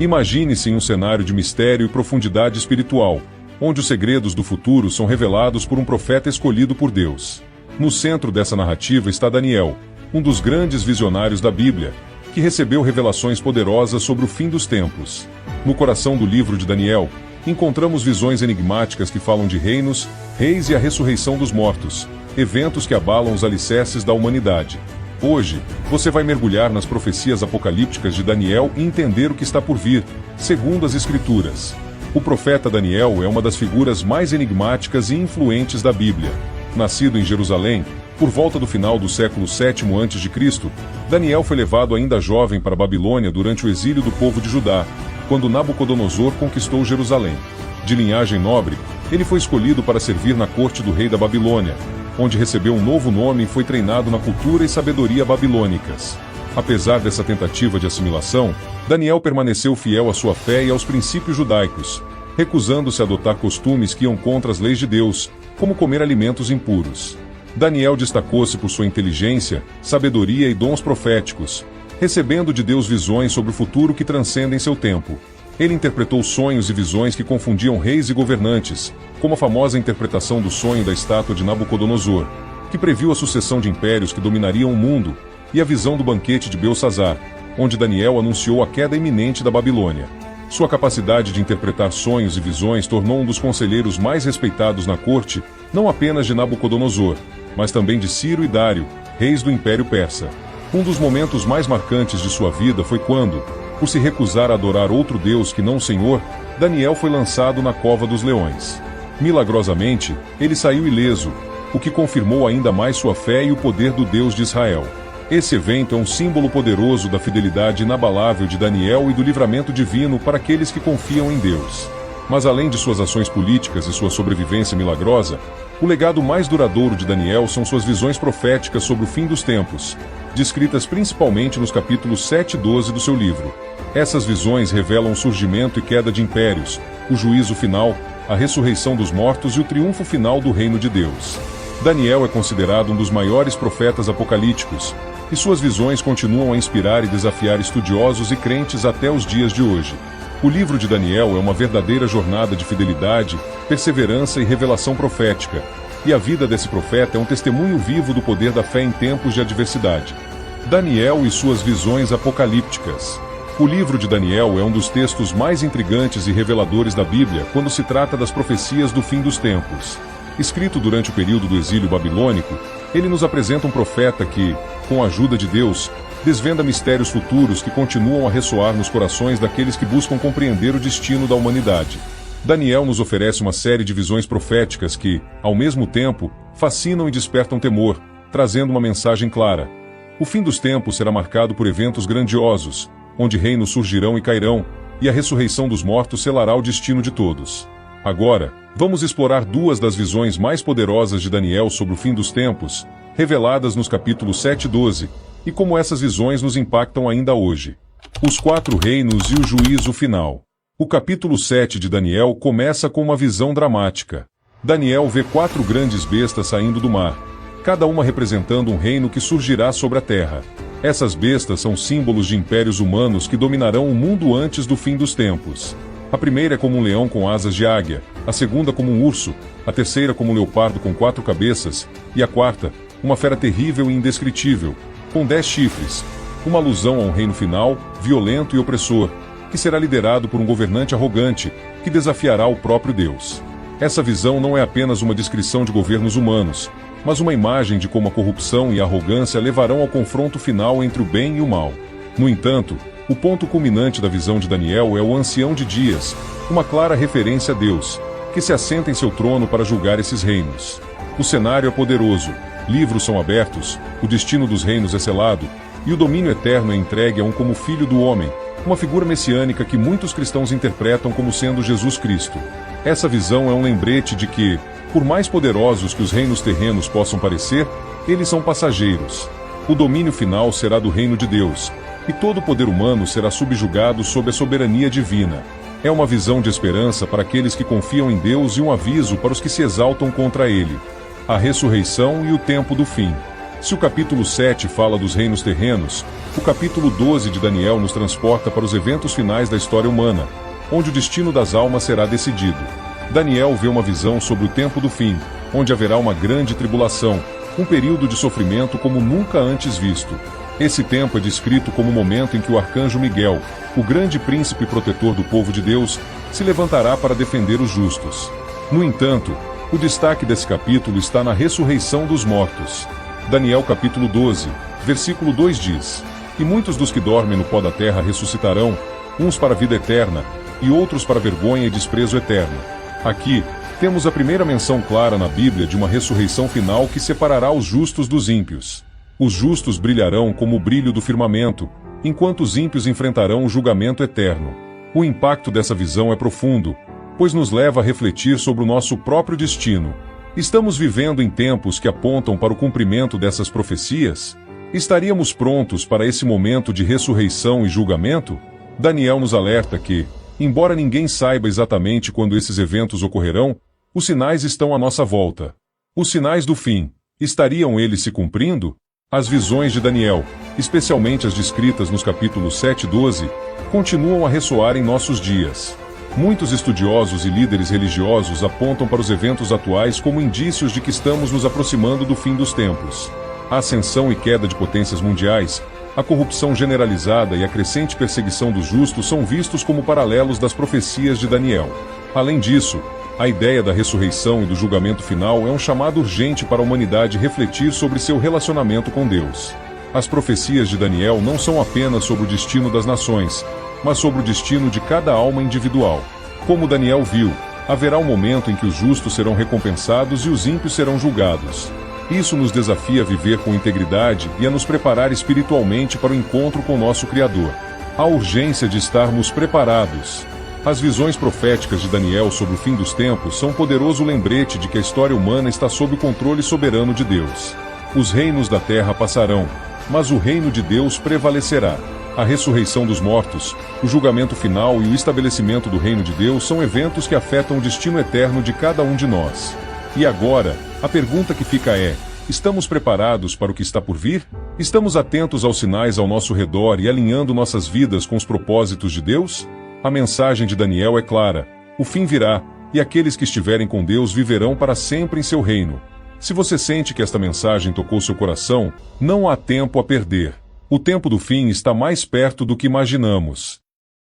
Imagine-se em um cenário de mistério e profundidade espiritual, onde os segredos do futuro são revelados por um profeta escolhido por Deus. No centro dessa narrativa está Daniel, um dos grandes visionários da Bíblia, que recebeu revelações poderosas sobre o fim dos tempos. No coração do livro de Daniel, encontramos visões enigmáticas que falam de reinos, reis e a ressurreição dos mortos, eventos que abalam os alicerces da humanidade. Hoje, você vai mergulhar nas profecias apocalípticas de Daniel e entender o que está por vir, segundo as Escrituras. O profeta Daniel é uma das figuras mais enigmáticas e influentes da Bíblia. Nascido em Jerusalém, por volta do final do século VII a.C., Daniel foi levado ainda jovem para a Babilônia durante o exílio do povo de Judá, quando Nabucodonosor conquistou Jerusalém. De linhagem nobre, ele foi escolhido para servir na corte do rei da Babilônia, onde recebeu um novo nome e foi treinado na cultura e sabedoria babilônicas. Apesar dessa tentativa de assimilação, Daniel permaneceu fiel à sua fé e aos princípios judaicos, recusando-se a adotar costumes que iam contra as leis de Deus, como comer alimentos impuros. Daniel destacou-se por sua inteligência, sabedoria e dons proféticos, recebendo de Deus visões sobre o futuro que transcendem seu tempo. Ele interpretou sonhos e visões que confundiam reis e governantes, como a famosa interpretação do sonho da estátua de Nabucodonosor, que previu a sucessão de impérios que dominariam o mundo, e a visão do banquete de Belsazar, onde Daniel anunciou a queda iminente da Babilônia. Sua capacidade de interpretar sonhos e visões tornou um dos conselheiros mais respeitados na corte, não apenas de Nabucodonosor, mas também de Ciro e Dário, reis do Império Persa. Um dos momentos mais marcantes de sua vida foi quando, por se recusar a adorar outro Deus que não o Senhor, Daniel foi lançado na cova dos leões. Milagrosamente, ele saiu ileso, o que confirmou ainda mais sua fé e o poder do Deus de Israel. Esse evento é um símbolo poderoso da fidelidade inabalável de Daniel e do livramento divino para aqueles que confiam em Deus. Mas além de suas ações políticas e sua sobrevivência milagrosa, o legado mais duradouro de Daniel são suas visões proféticas sobre o fim dos tempos, descritas principalmente nos capítulos 7 e 12 do seu livro. Essas visões revelam o surgimento e queda de impérios, o juízo final, a ressurreição dos mortos e o triunfo final do reino de Deus. Daniel é considerado um dos maiores profetas apocalípticos, e suas visões continuam a inspirar e desafiar estudiosos e crentes até os dias de hoje. O livro de Daniel é uma verdadeira jornada de fidelidade, perseverança e revelação profética, e a vida desse profeta é um testemunho vivo do poder da fé em tempos de adversidade. Daniel e suas visões apocalípticas. O livro de Daniel é um dos textos mais intrigantes e reveladores da Bíblia quando se trata das profecias do fim dos tempos. Escrito durante o período do exílio babilônico, ele nos apresenta um profeta que, com a ajuda de Deus, desvenda mistérios futuros que continuam a ressoar nos corações daqueles que buscam compreender o destino da humanidade. Daniel nos oferece uma série de visões proféticas que, ao mesmo tempo, fascinam e despertam temor, trazendo uma mensagem clara. O fim dos tempos será marcado por eventos grandiosos, onde reinos surgirão e cairão, e a ressurreição dos mortos selará o destino de todos. Agora, vamos explorar duas das visões mais poderosas de Daniel sobre o fim dos tempos, reveladas nos capítulos 7 e 12, e como essas visões nos impactam ainda hoje. Os 4 reinos e o juízo final. O capítulo 7 de Daniel começa com uma visão dramática. Daniel vê 4 grandes bestas saindo do mar, cada uma representando um reino que surgirá sobre a terra. Essas bestas são símbolos de impérios humanos que dominarão o mundo antes do fim dos tempos. A primeira é como um leão com asas de águia, a segunda como um urso, a terceira como um leopardo com 4 cabeças, e a quarta, uma fera terrível e indescritível, com 10 chifres, uma alusão a um reino final, violento e opressor, que será liderado por um governante arrogante, que desafiará o próprio Deus. Essa visão não é apenas uma descrição de governos humanos, mas uma imagem de como a corrupção e a arrogância levarão ao confronto final entre o bem e o mal. No entanto, o ponto culminante da visão de Daniel é o Ancião de Dias, uma clara referência a Deus, que se assenta em seu trono para julgar esses reinos. O cenário é poderoso, livros são abertos, o destino dos reinos é selado, e o domínio eterno é entregue a um como Filho do Homem, uma figura messiânica que muitos cristãos interpretam como sendo Jesus Cristo. Essa visão é um lembrete de que, por mais poderosos que os reinos terrenos possam parecer, eles são passageiros. O domínio final será do reino de Deus, e todo o poder humano será subjugado sob a soberania divina. É uma visão de esperança para aqueles que confiam em Deus e um aviso para os que se exaltam contra Ele. A ressurreição e o tempo do fim. Se o capítulo 7 fala dos reinos terrenos, o capítulo 12 de Daniel nos transporta para os eventos finais da história humana, onde o destino das almas será decidido. Daniel vê uma visão sobre o tempo do fim, onde haverá uma grande tribulação, um período de sofrimento como nunca antes visto. Esse tempo é descrito como o momento em que o arcanjo Miguel, o grande príncipe protetor do povo de Deus, se levantará para defender os justos. No entanto, o destaque desse capítulo está na ressurreição dos mortos. Daniel capítulo 12, versículo 2 diz: E muitos dos que dormem no pó da terra ressuscitarão, uns para a vida eterna, e outros para vergonha e desprezo eterno. Aqui, temos a primeira menção clara na Bíblia de uma ressurreição final que separará os justos dos ímpios. Os justos brilharão como o brilho do firmamento, enquanto os ímpios enfrentarão o julgamento eterno. O impacto dessa visão é profundo, pois nos leva a refletir sobre o nosso próprio destino. Estamos vivendo em tempos que apontam para o cumprimento dessas profecias? Estaríamos prontos para esse momento de ressurreição e julgamento? Daniel nos alerta que, embora ninguém saiba exatamente quando esses eventos ocorrerão, os sinais estão à nossa volta. Os sinais do fim, estariam eles se cumprindo? As visões de Daniel, especialmente as descritas nos capítulos 7 e 12, continuam a ressoar em nossos dias. Muitos estudiosos e líderes religiosos apontam para os eventos atuais como indícios de que estamos nos aproximando do fim dos tempos. A ascensão e queda de potências mundiais, a corrupção generalizada e a crescente perseguição dos justos são vistos como paralelos das profecias de Daniel. Além disso, a ideia da ressurreição e do julgamento final é um chamado urgente para a humanidade refletir sobre seu relacionamento com Deus. As profecias de Daniel não são apenas sobre o destino das nações, mas sobre o destino de cada alma individual. Como Daniel viu, haverá um momento em que os justos serão recompensados e os ímpios serão julgados. Isso nos desafia a viver com integridade e a nos preparar espiritualmente para o encontro com nosso Criador. Há urgência de estarmos preparados. As visões proféticas de Daniel sobre o fim dos tempos são um poderoso lembrete de que a história humana está sob o controle soberano de Deus. Os reinos da terra passarão, mas o reino de Deus prevalecerá. A ressurreição dos mortos, o julgamento final e o estabelecimento do reino de Deus são eventos que afetam o destino eterno de cada um de nós. E agora, a pergunta que fica é: estamos preparados para o que está por vir? Estamos atentos aos sinais ao nosso redor e alinhando nossas vidas com os propósitos de Deus? A mensagem de Daniel é clara: o fim virá, e aqueles que estiverem com Deus viverão para sempre em seu reino. Se você sente que esta mensagem tocou seu coração, não há tempo a perder. O tempo do fim está mais perto do que imaginamos.